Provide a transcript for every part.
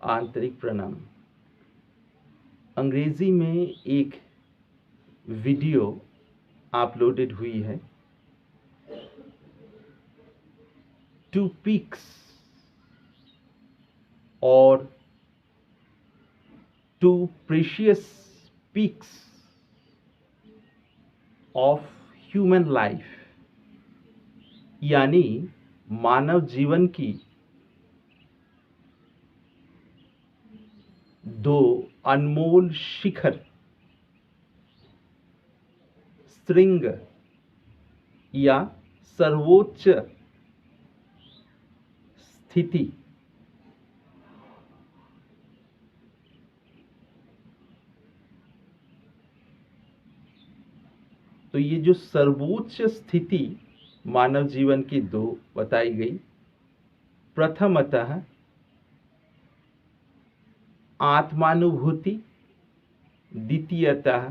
आंतरिक प्रणाम। अंग्रेजी में एक वीडियो अपलोडेड हुई है। टू पीक्स और two precious peaks of human life, यानी मानव जीवन की दो अनमोल शिखर श्रृंग या सर्वोच्च स्थिति। तो ये जो सर्वोच्च स्थिति मानव जीवन की दो बताई गई, प्रथमतः आत्मानुभूति, द्वितीयतः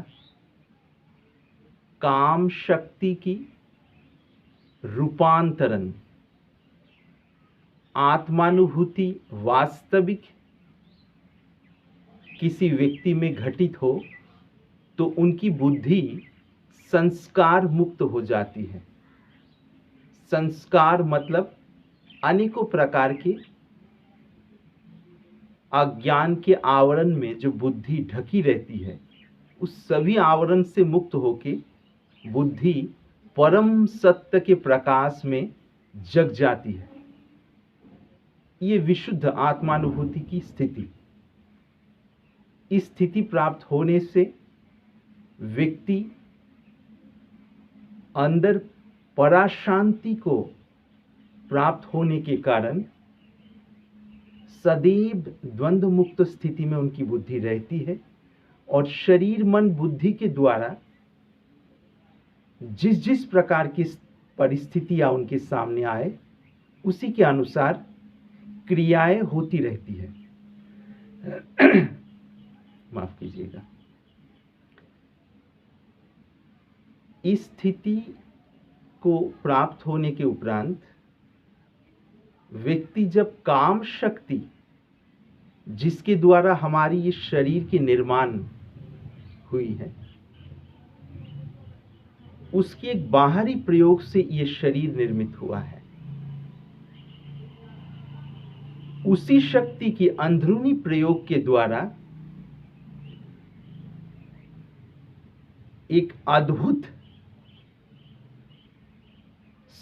काम शक्ति की रूपांतरण। आत्मानुभूति वास्तविक किसी व्यक्ति में घटित हो तो उनकी बुद्धि संस्कार मुक्त हो जाती है। संस्कार मतलब अनेकों प्रकार के अज्ञान के आवरण में जो बुद्धि ढकी रहती है, उस सभी आवरण से मुक्त होके बुद्धि परम सत्य के प्रकाश में जग जाती है। ये विशुद्ध आत्मानुभूति की स्थिति। इस स्थिति प्राप्त होने से व्यक्ति अंदर पराशांति को प्राप्त होने के कारण सदैव द्वंद्व मुक्त स्थिति में उनकी बुद्धि रहती है और शरीर मन बुद्धि के द्वारा जिस जिस प्रकार की परिस्थितियां उनके सामने आए उसी के अनुसार क्रियाएं होती रहती है। माफ कीजिएगा। इस स्थिति को प्राप्त होने के उपरांत व्यक्ति जब काम शक्ति, जिसके द्वारा हमारी ये शरीर की निर्माण हुई है, उसके एक बाहरी प्रयोग से ये शरीर निर्मित हुआ है, उसी शक्ति के अंदरूनी प्रयोग के द्वारा एक अद्भुत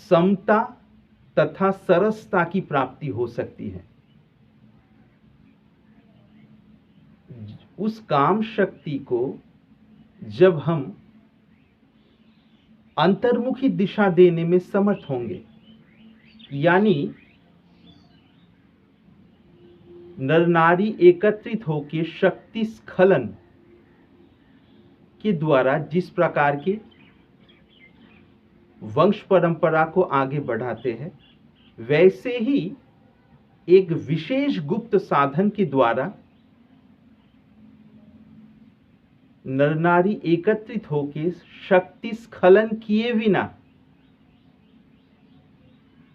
समता तथा सरसता की प्राप्ति हो सकती है। उस काम शक्ति को जब हम अंतर्मुखी दिशा देने में समर्थ होंगे, यानी नर नारी एकत्रित होकर शक्ति स्खलन के द्वारा जिस प्रकार के वंश परंपरा को आगे बढ़ाते हैं, वैसे ही एक विशेष गुप्त साधन के द्वारा नर नारी एकत्रित होकर शक्ति स्खलन किए बिना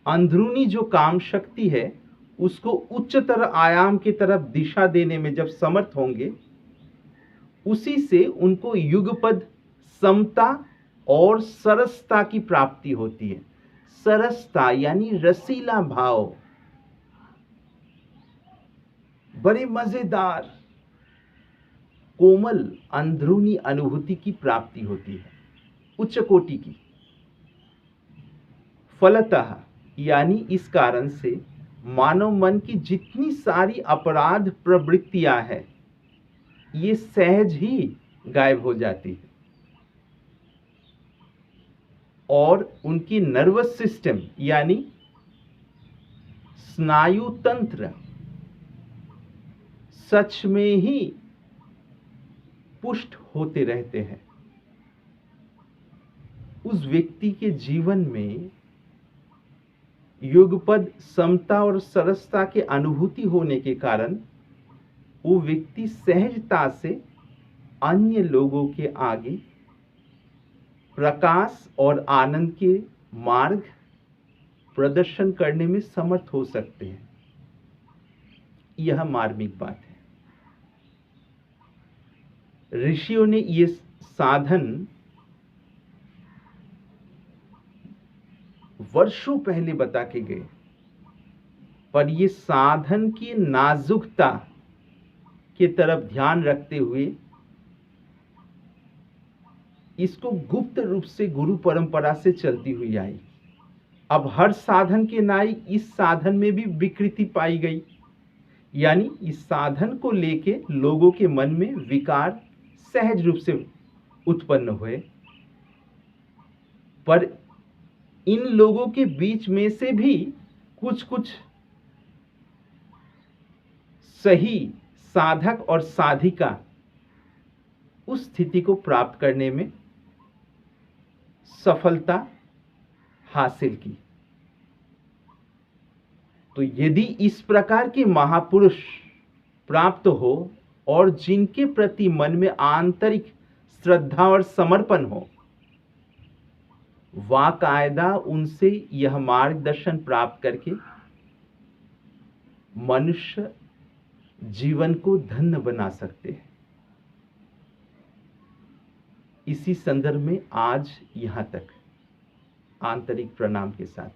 अंदरूनी जो काम शक्ति है उसको उच्चतर आयाम की तरफ दिशा देने में जब समर्थ होंगे, उसी से उनको युगपद समता और सरसता की प्राप्ति होती है। सरसता यानी रसीला भाव, बड़े मजेदार कोमल अंदरूनी अनुभूति की प्राप्ति होती है, उच्च कोटि की। फलतः यानी इस कारण से मानव मन की जितनी सारी अपराध प्रवृत्तियां हैं, ये सहज ही गायब हो जाती है और उनकी नर्वस सिस्टम यानी स्नायु तंत्र सच में ही पुष्ट होते रहते हैं। उस व्यक्ति के जीवन में युगपद समता और सरसता के अनुभूति होने के कारण वो व्यक्ति सहजता से अन्य लोगों के आगे प्रकाश और आनंद के मार्ग प्रदर्शन करने में समर्थ हो सकते हैं। यह मार्मिक बात है। ऋषियों ने ये साधन वर्षों पहले बता के गए, पर ये साधन की नाजुकता की तरफ ध्यान रखते हुए इसको गुप्त रूप से गुरु परंपरा से चलती हुई आई। अब हर साधन के नाई इस साधन में भी विकृति पाई गई, यानी इस साधन को लेके लोगों के मन में विकार सहज रूप से उत्पन्न हुए। पर इन लोगों के बीच में से भी कुछ कुछ सही साधक और साधिका उस स्थिति को प्राप्त करने में सफलता हासिल की। तो यदि इस प्रकार के महापुरुष प्राप्त हो और जिनके प्रति मन में आंतरिक श्रद्धा और समर्पण हो, वाकायदा उनसे यह मार्गदर्शन प्राप्त करके मनुष्य जीवन को धन्य बना सकते हैं। इसी संदर्भ में आज यहां तक आंतरिक प्रणाम के साथ